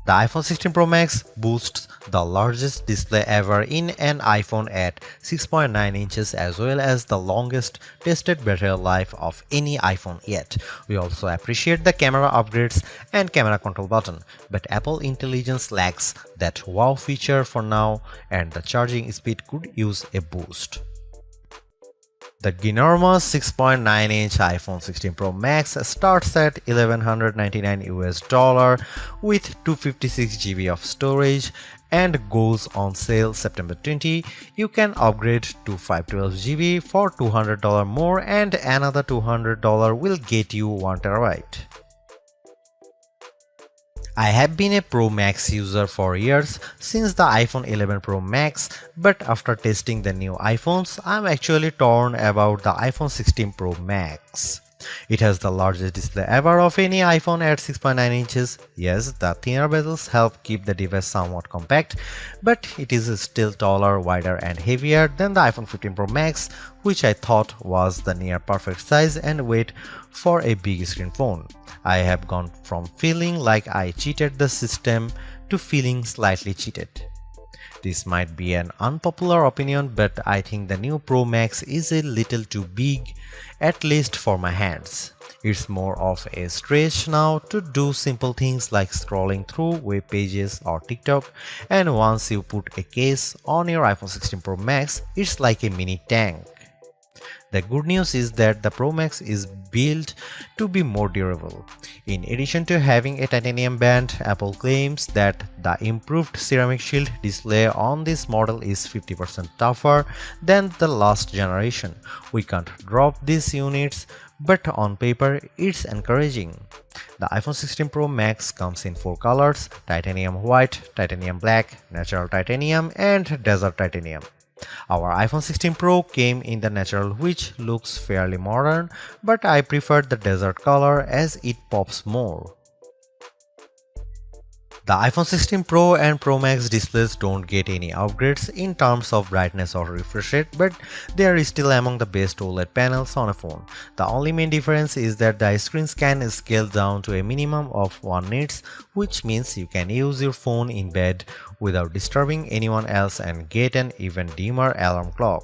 The iPhone 16 Pro Max boasts the largest display ever in an iPhone at 6.9 inches as well as the longest tested battery life of any iPhone yet. We also appreciate the camera upgrades and camera control button, but Apple Intelligence lacks that wow feature for now and the charging speed could use a boost. The ginormous 6.9-inch iPhone 16 Pro Max starts at $1,199 with 256 GB of storage and goes on sale September 20. You can upgrade to 512 GB for $200 more and another $200 will get you 1 TB. I have been a Pro Max user for years since the iPhone 11 Pro Max, but after testing the new iPhones, I'm actually torn about the iPhone 16 Pro Max. It has the largest display ever of any iPhone at 6.9 inches. Yes, the thinner bezels help keep the device somewhat compact, but it is still taller, wider and heavier than the iPhone 15 Pro Max, which I thought was the near perfect size and weight for a big screen phone. I have gone from feeling like I cheated the system to feeling slightly cheated. This might be an unpopular opinion, but I think the new Pro Max is a little too big, at least for my hands. It's more of a stretch now to do simple things like scrolling through web pages or TikTok, and once you put a case on your iPhone 16 Pro Max, it's like a mini tank. The good news is that the Pro Max is built to be more durable. In addition to having a titanium band, Apple claims that the improved ceramic shield display on this model is 50% tougher than the last generation. We can't drop these units, but on paper it's encouraging. The iPhone 16 Pro Max comes in 4 colors: titanium white, titanium black, natural titanium and desert titanium. Our iPhone 16 Pro came in the natural, which looks fairly modern, but I prefer the desert color as it pops more. The iPhone 16 Pro and Pro Max displays don't get any upgrades in terms of brightness or refresh rate, but they are still among the best OLED panels on a phone. The only main difference is that the screens can scale down to a minimum of 1 nits, which means you can use your phone in bed without disturbing anyone else and get an even dimmer alarm clock.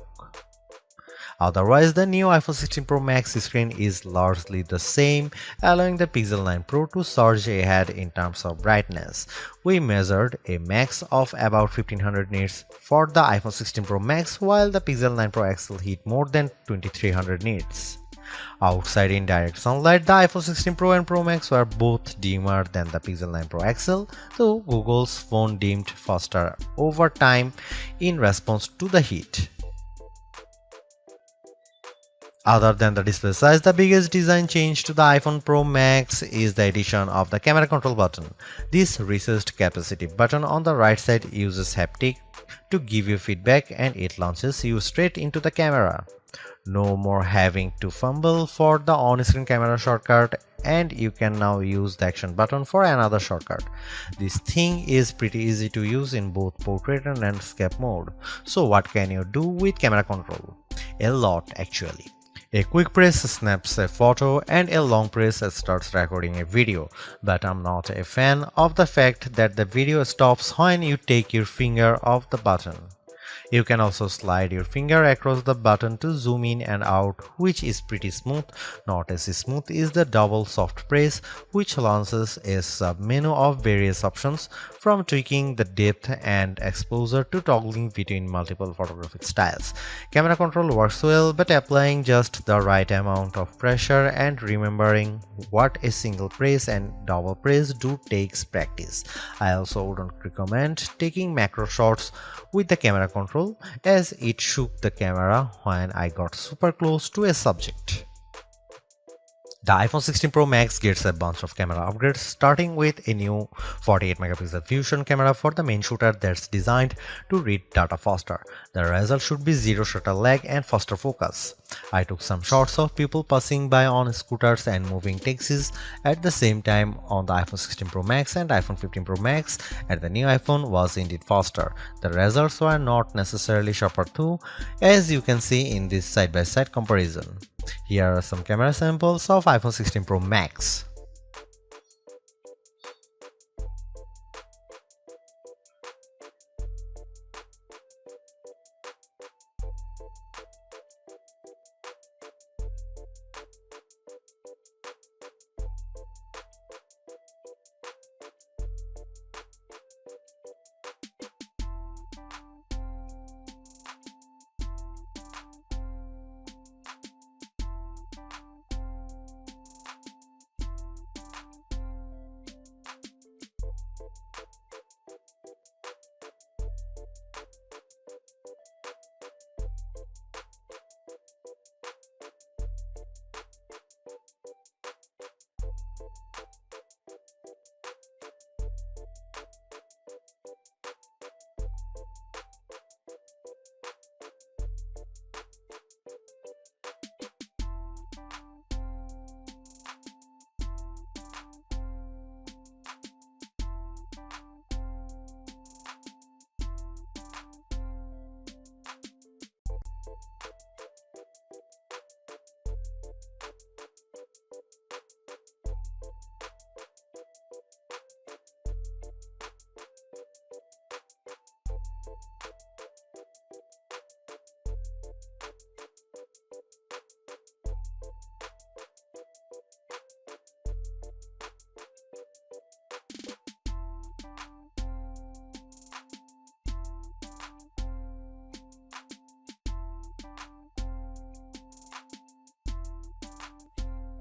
Otherwise, the new iPhone 16 Pro Max screen is largely the same, allowing the Pixel 9 Pro to surge ahead in terms of brightness. We measured a max of about 1500 nits for the iPhone 16 Pro Max, while the Pixel 9 Pro XL hit more than 2300 nits. Outside in direct sunlight, the iPhone 16 Pro and Pro Max were both dimmer than the Pixel 9 Pro XL, though Google's phone dimmed faster over time in response to the heat. Other than the display size, the biggest design change to the iPhone Pro Max is the addition of the camera control button. This recessed capacitive button on the right side uses haptic to give you feedback and it launches you straight into the camera. No more having to fumble for the on-screen camera shortcut, and you can now use the action button for another shortcut. This thing is pretty easy to use in both portrait and landscape mode. So what can you do with camera control? A lot actually. A quick press snaps a photo and a long press starts recording a video, but I'm not a fan of the fact that the video stops when you take your finger off the button. You can also slide your finger across the button to zoom in and out, which is pretty smooth. Not as smooth is the double soft press, which launches a sub-menu of various options, from tweaking the depth and exposure to toggling between multiple photographic styles. Camera control works well, but applying just the right amount of pressure and remembering what a single press and double press do takes practice. I also wouldn't recommend taking macro shots with the camera control, as it shook the camera when I got super close to a subject. The iPhone 16 Pro Max gets a bunch of camera upgrades, starting with a new 48 megapixel fusion camera for the main shooter that's designed to read data faster. The result should be zero shutter lag and faster focus. I took some shots of people passing by on scooters and moving taxis at the same time on the iPhone 16 Pro Max and iPhone 15 Pro Max, and the new iPhone was indeed faster. The results were not necessarily sharper though, as you can see in this side-by-side comparison. Here are some camera samples of iPhone 16 Pro Max.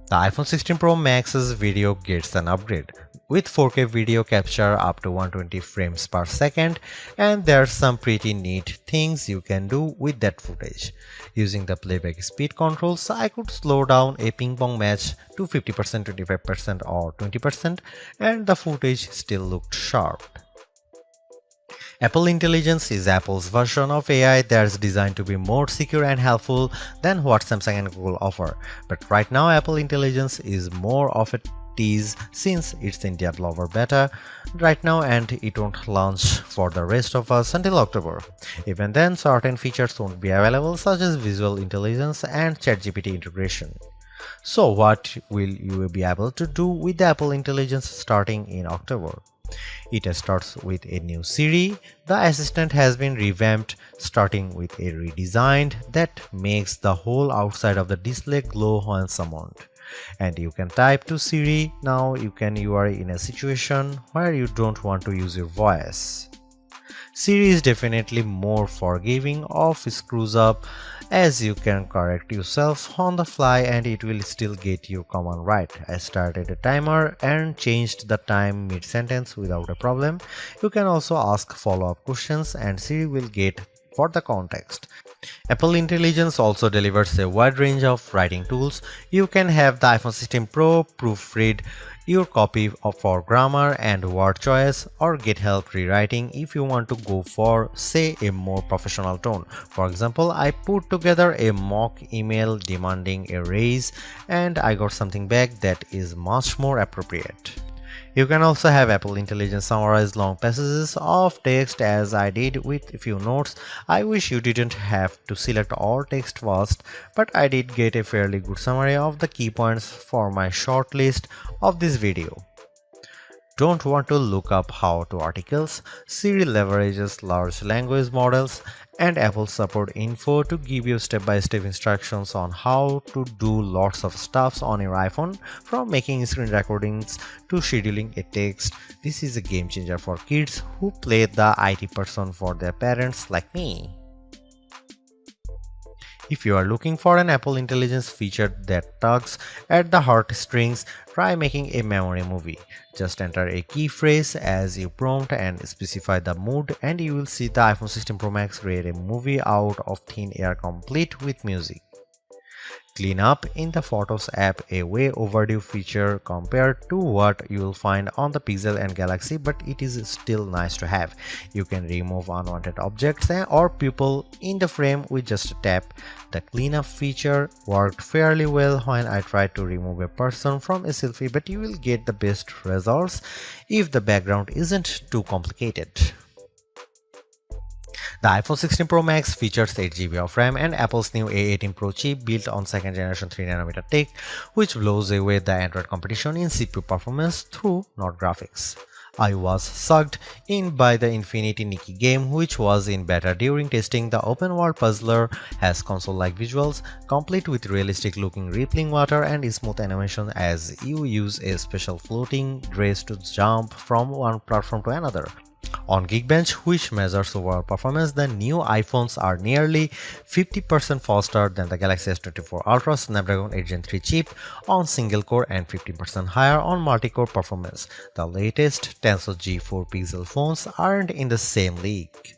The iPhone 16 Pro Max's video gets an upgrade with 4K video capture up to 120 frames per second, and there's some pretty neat things you can do with that footage. Using the playback speed controls, I could slow down a ping pong match to 50%, 25% or 20%, and the footage still looked sharp. Apple Intelligence is Apple's version of AI that's designed to be more secure and helpful than what Samsung and Google offer. But right now, Apple Intelligence is more of a tease since it's in developer beta right now and it won't launch for the rest of us until October. Even then, certain features won't be available such as visual intelligence and ChatGPT integration. So what will you be able to do with the Apple Intelligence starting in October? It starts with a new Siri. The assistant has been revamped, starting with a redesigned that makes the whole outside of the display glow when summoned. And you can type to Siri. Now you are in a situation where you don't want to use your voice. Siri is definitely more forgiving of screws up, as you can correct yourself on the fly and it will still get your command right. I started a timer and changed the time mid-sentence without a problem. You can also ask follow-up questions and Siri will get for the context. Apple Intelligence also delivers a wide range of writing tools. You can have the iPhone 16 Pro proofread your copy for grammar and word choice, or get help rewriting if you want to go for, say, a more professional tone. For example, I put together a mock email demanding a raise and I got something back that is much more appropriate. You can also have Apple Intelligence summarize long passages of text as I did with a few notes. I wish you didn't have to select all text first, but I did get a fairly good summary of the key points for my short list of this video. Don't want to look up how-to articles? Siri leverages large language models and Apple support info to give you step-by-step instructions on how to do lots of stuffs on your iPhone, from making screen recordings to scheduling a text. This is a game changer for kids who play the IT person for their parents like me. If you are looking for an Apple Intelligence feature that tugs at the heartstrings, try making a memory movie. Just enter a key phrase as you prompt and specify the mood, and you will see the iPhone 16 Pro Max create a movie out of thin air complete with music. Clean up in the Photos app, a way overdue feature compared to what you will find on the Pixel and Galaxy, but it is still nice to have. You can remove unwanted objects or people in the frame with just a tap. The cleanup feature worked fairly well when I tried to remove a person from a selfie, but you will get the best results if the background isn't too complicated. The iPhone 16 Pro Max features 8GB of RAM and Apple's new A18 Pro chip built on 2nd generation 3nm tech, which blows away the Android competition in CPU performance through not graphics. I was sucked in by the Infinity Nikki game, which was in beta during testing. The open world puzzler has console-like visuals, complete with realistic looking rippling water and smooth animation as you use a special floating dress to jump from one platform to another. On Geekbench, which measures overall performance, the new iPhones are nearly 50% faster than the Galaxy S24 Ultra Snapdragon 8 Gen 3 chip on single core and 15% higher on multi-core performance. The latest Tensor G4 Pixel phones aren't in the same league.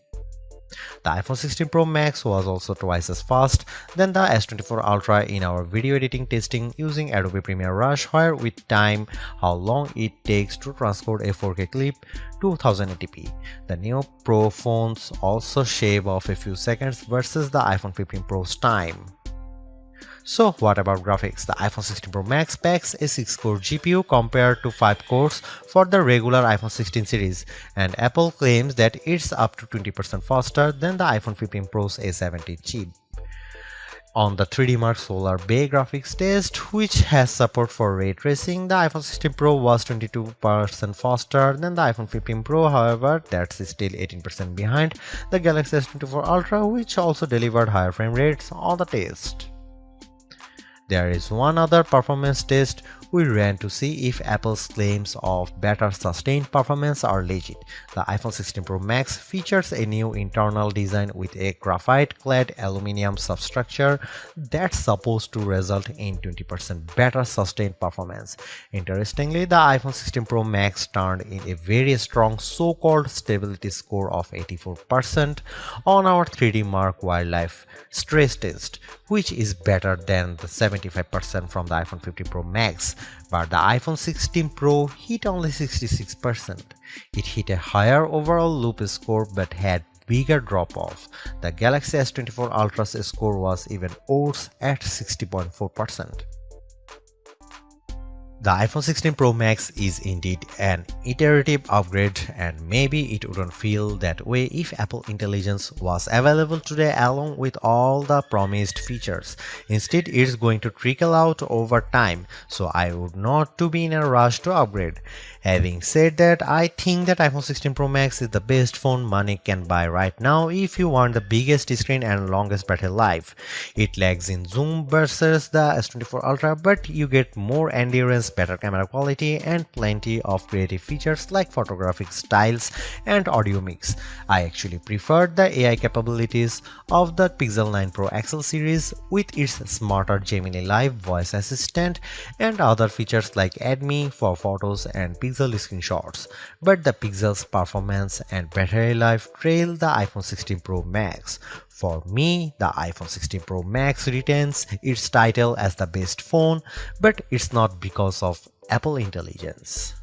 The iPhone 16 Pro Max was also twice as fast than the S24 Ultra in our video editing testing using Adobe Premiere Rush, where we time how long it takes to transport a 4K clip to 1080p. The new Pro phones also shave off a few seconds versus the iPhone 15 Pro's time. So what about graphics? The iPhone 16 Pro Max packs a 6-core GPU compared to 5 cores for the regular iPhone 16 series, and Apple claims that it's up to 20% faster than the iPhone 15 Pro's A70 chip. On the 3D Mark Solar Bay graphics test, which has support for ray tracing, the iPhone 16 Pro was 22% faster than the iPhone 15 Pro. However, that's still 18% behind the Galaxy S24 Ultra, which also delivered higher frame rates on the test. There is one other performance test we ran to see if Apple's claims of better sustained performance are legit. The iPhone 16 Pro Max features a new internal design with a graphite-clad aluminum substructure that's supposed to result in 20% better sustained performance. Interestingly, the iPhone 16 Pro Max turned in a very strong so-called stability score of 84% on our 3D Mark Wildlife stress test, which is better than the 75% from the iPhone 15 Pro Max, but the iPhone 16 Pro hit only 66%. It hit a higher overall loop score but had bigger drop-off. The Galaxy S24 Ultra's score was even worse at 60.4%. The iPhone 16 Pro Max is indeed an iterative upgrade, and maybe it wouldn't feel that way if Apple Intelligence was available today along with all the promised features. Instead, it's going to trickle out over time, so I would not to be in a rush to upgrade. Having said that, I think that iPhone 16 Pro Max is the best phone money can buy right now if you want the biggest screen and longest battery life. It lags in zoom versus the S24 Ultra, but you get more endurance, better camera quality, and plenty of creative features like photographic styles and audio mix. I actually preferred the AI capabilities of the Pixel 9 Pro XL series with its smarter Gemini Live voice assistant and other features like Add Me for photos and Pixel screenshots. But the Pixel's performance and battery life trail the iPhone 16 Pro Max. For me, the iPhone 16 Pro Max retains its title as the best phone, but it's not because of Apple Intelligence.